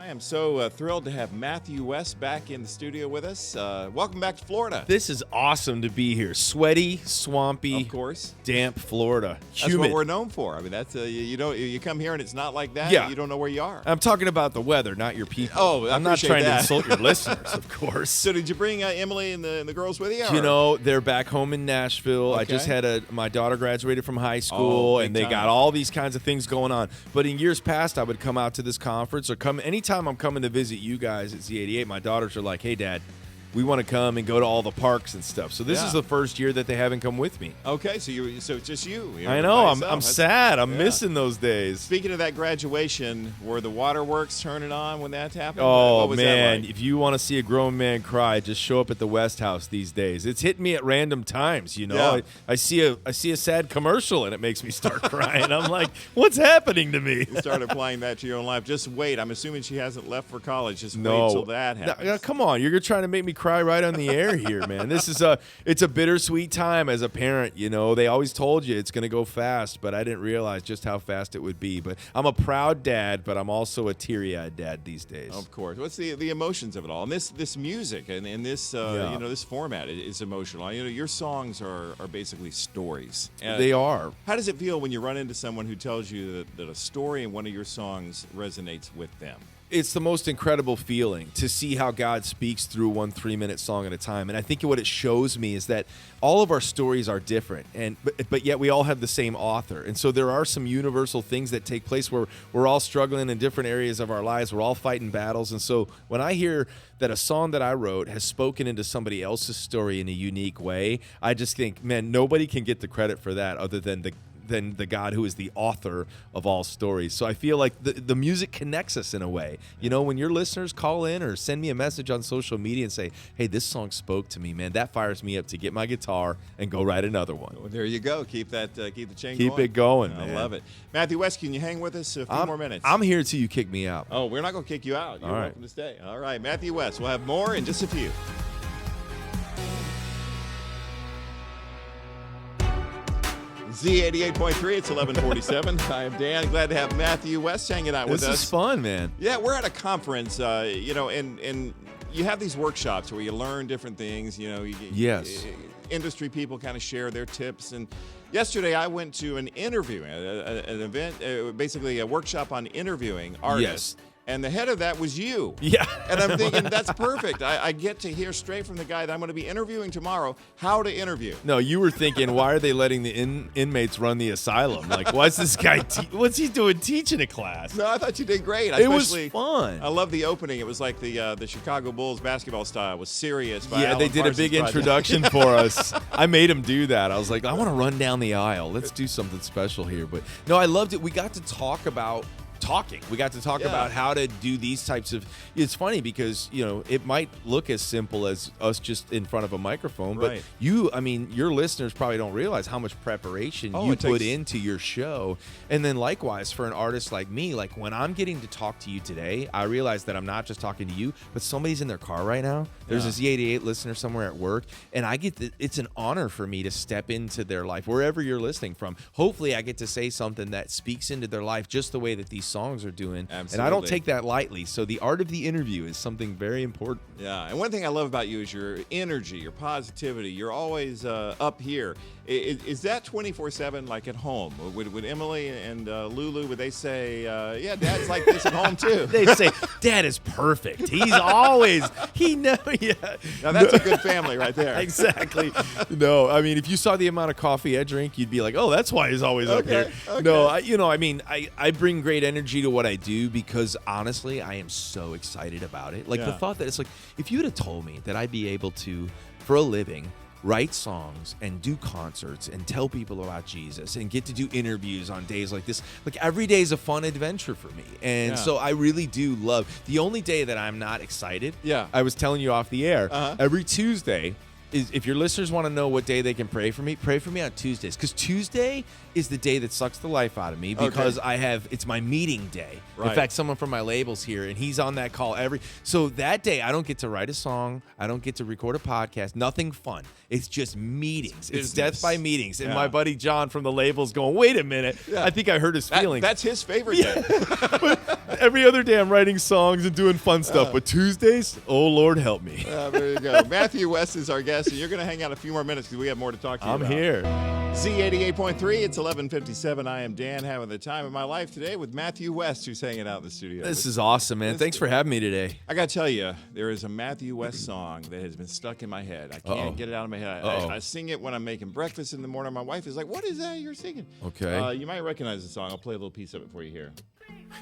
I am so thrilled to have Matthew West back in the studio with us. Welcome back to Florida. This is awesome to be here. Sweaty, swampy, Of course. damp Florida. That's Humid. what we're known for. I mean, that's you come here and it's not like that. Yeah. You don't know where you are. I'm talking about the weather, not your people. Oh, I I'm not appreciate trying that. to insult your listeners, of course. So did you bring Emily and the girls with you? You or- know, they're back home in Nashville. I Okay. just had my daughter graduated from high school, big and they time. got all these kinds of things going on. But in years past, I would come out to this conference or come anytime I'm coming to visit you guys at Z88. My daughters are like, "Hey, Dad, we want to come and go to all the parks and stuff." So this Yeah. is the first year that they haven't come with me. Okay, so it's just you. You're I by know. I'm yourself. That's- sad. I'm yeah. missing those days. Speaking of that graduation, were the waterworks turning on when that happened? Oh, What was that man. like? If you want to see a grown man cry, just show up at the West House these days. It's hitting me at random times, you know. Yeah. I see a sad commercial, and it makes me start crying. I'm like, what's happening to me? You started applying that to your own life. Just wait. I'm assuming she hasn't left for college. Just No. wait till that happens. Come on. You're trying to make me cry right on the air here, man. It's a bittersweet time as a parent, you know. They always told you it's going to go fast, but I didn't realize just how fast it would be. But I'm a proud dad, but I'm also a teary-eyed dad these days. Of course. What's the emotions of it all? And this music and this Yeah. this format is emotional. You know, your songs are basically stories. And They are. How does it feel when you run into someone who tells you that a story in one of your songs resonates with them? It's the most incredible feeling to see how God speaks through one 3-minute song at a time. And I think what it shows me is that all of our stories are different, but yet we all have the same author. And so there are some universal things that take place where we're all struggling in different areas of our lives. We're all fighting battles. And so when I hear that a song that I wrote has spoken into somebody else's story in a unique way, I just think, man, nobody can get the credit for that other than the God who is the author of all stories. So I feel like the music connects us in a way. You know, when your listeners call in or send me a message on social media and say, "Hey, this song spoke to me," man, that fires me up to get my guitar and go write another one. Well, there you go. Keep the chain Keep going. it going, I man. love it. Matthew West, can you hang with us a few more minutes? I'm here till you kick me out. Oh, we're not going to kick you out. You're All right. welcome to stay. All right, Matthew West. We'll have more in just a few. Z88.3, it's 1147. I am Dan. Glad to have Matthew West hanging out with This us. is fun, man. Yeah, we're at a conference, and you have these workshops where you learn different things. You know, Yes. Industry people kind of share their tips. And yesterday I went to an interview, an event, basically a workshop on interviewing artists. Yes. And the head of that was you. Yeah. And I'm thinking, that's perfect. I get to hear straight from the guy that I'm going to be interviewing tomorrow how to interview. No, you were thinking, why are they letting the inmates run the asylum? Like, what's this guy? What's he doing teaching a class? No, I thought you did great. It was Especially- fun. I love the opening. It was like the Chicago Bulls basketball style. It was serious. By Yeah, Alan they did a Parsons big Project. introduction for us. I made him do that. I was like, I want to run down the aisle. Let's do something special here. But no, I loved it. We got to talk about talking. We got to talk Yeah. about how to do these types of. It's funny because it might look as simple as us just in front of a microphone, but Right. your listeners probably don't realize how much preparation you it put takes- into your show. And then likewise for an artist like me, like when I'm getting to talk to you today, I realize that I'm not just talking to you, but somebody's in their car right now. There's Yeah. a Z88 listener somewhere at work, and it's an honor for me to step into their life wherever you're listening from. Hopefully I get to say something that speaks into their life just the way that these songs are doing. And I don't Absolutely. take that lightly. So the art of the interview is something very important. Yeah, and one thing I love about you is your energy, your positivity. You're always up here. Is that 24/7 like at home? Would Emily and Lulu, would they say, yeah, Dad's like this at home too? They'd say, Dad is perfect. He's always, he never, yeah. Now that's a good family right there. Exactly. No, I mean, if you saw the amount of coffee I drink, you'd be like, "Oh, that's why he's always up Okay, here." okay. No, I bring great energy to what I do because honestly, I am so excited about it. Like the Yeah. thought that it's like, if you'd have told me that I'd be able to, for a living, write songs and do concerts and tell people about Jesus and get to do interviews on days like this. Like every day is a fun adventure for me. And Yeah. so I really do love the only day that I'm not excited. Yeah. I was telling you off the air, Uh-huh. every Tuesday is if your listeners want to know what day they can pray for me on Tuesdays, because Tuesday is the day that sucks the life out of me because it's my meeting day. Right. In fact, someone from my label's here, and he's on that call so that day I don't get to write a song, I don't get to record a podcast, nothing fun. It's just meetings. It's death by meetings. And my buddy John from the label's going, wait a minute, I think I hurt his feelings. That's his favorite day. Every other day I'm writing songs and doing fun stuff, but Tuesdays, oh Lord help me. There you go. Matthew West is our guest, and you're going to hang out a few more minutes because we have more to talk to you about. I'm here. Z88.3, it's 11:57. I am Dan, having the time of my life today with Matthew West, who's hanging out in the studio. This is awesome, man. Thanks for having me today. I got to tell you, there is a Matthew West song that has been stuck in my head. I can't get it out of my head. I sing it when I'm making breakfast in the morning. My wife is like, what is that you're singing? Okay. You might recognize the song. I'll play a little piece of it for you here.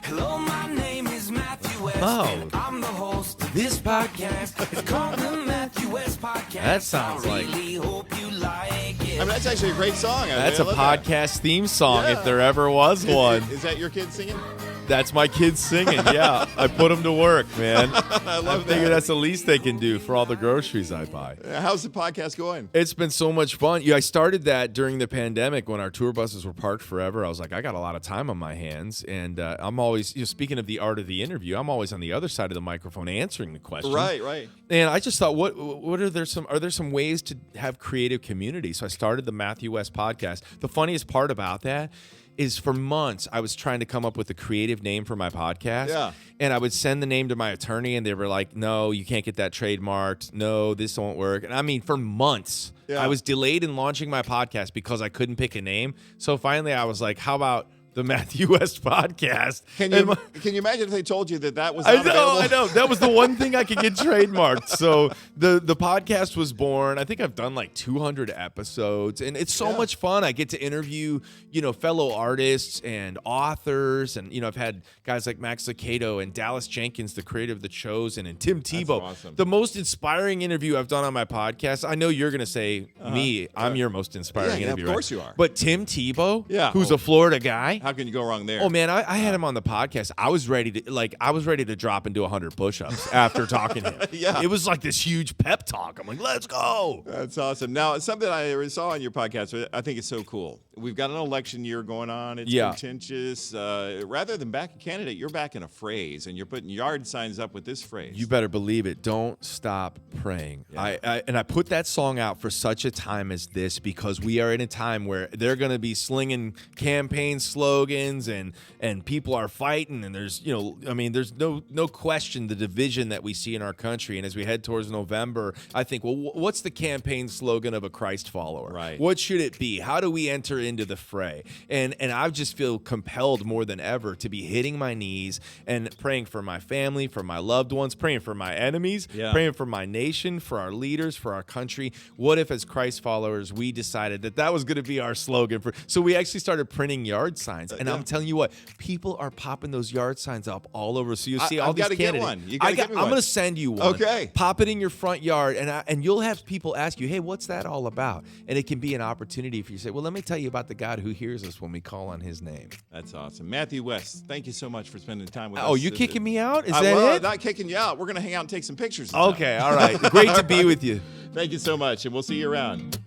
Hello, my name is Matthew West. Oh. I'm the host of this podcast. It's called the Matthew West Podcast. That sounds I really hope you like it. I mean, that's actually a great song. That's I a love podcast theme song Yeah. if there ever was one. Is that your kid singing? That's my kids singing. Yeah, I put them to work, man. I love figure that. that's the least they can do for all the groceries I buy. How's the podcast going? It's been so much fun. I started that during the pandemic when our tour buses were parked forever. I was like, I got a lot of time on my hands, and I'm always, speaking of the art of the interview, I'm always on the other side of the microphone answering the question. Right. And I just thought, are there some ways to have creative community? So I started the Matthew West podcast. The funniest part about that is for months I was trying to come up with a creative name for my podcast. Yeah. And I would send the name to my attorney, and they were like, no, you can't get that trademarked. No, this won't work. And I mean, for months, I was delayed in launching my podcast because I couldn't pick a name. So finally I was like, how about the Matthew West podcast? Can you imagine if they told you that was not available? I know. That was the one thing I could get trademarked. So the podcast was born. I think I've done like 200 episodes, and it's so much fun. I get to interview, fellow artists and authors, and I've had guys like Max Lucado and Dallas Jenkins, the creator of The Chosen, and Tim Tebow. Awesome. The most inspiring interview I've done on my podcast. I know you're going to say me. I'm your most inspiring interview. Of course right? you are. But Tim Tebow, who's Oh. a Florida guy. How can you go wrong there? Oh man, I had him on the podcast. I was ready to drop and do 100 push-ups after talking to him. Yeah. It was like this huge pep talk. I'm like, let's go. That's awesome. Now, something I saw on your podcast, I think it's so cool. We've got an election year going on. It's contentious. Rather than back a candidate, you're backing a phrase, and you're putting yard signs up with this phrase. You better believe it. Don't stop praying. Yeah. I put that song out for such a time as this because we are in a time where they're going to be slinging campaign slogans and people are fighting, and there's there's no question the division that we see in our country. And as we head towards November, I think, well, what's the campaign slogan of a Christ follower? Right. What should it be? How do we enter into the fray? And I just feel compelled more than ever to be hitting my knees and praying for my family, for my loved ones, praying for my enemies, praying for my nation, for our leaders, for our country. What if, as Christ followers, we decided that was going to be our slogan? So we actually started printing yard signs. And I'm telling you what, people are popping those yard signs up all over. So you'll see all these candidates. Get one. You gotta get me one. I'm going to send you one. Okay. Pop it in your front yard, and you'll have people ask you, hey, what's that all about? And it can be an opportunity for you to say, well, let me tell you about the God who hears us when we call on his name. That's awesome. Matthew West, thank you so much for spending time with us. Oh, you kicking me out? Is that it? Not kicking you out. We're going to hang out and take some pictures. Okay, all right. Great to be with you. Thank you so much, and we'll see you around.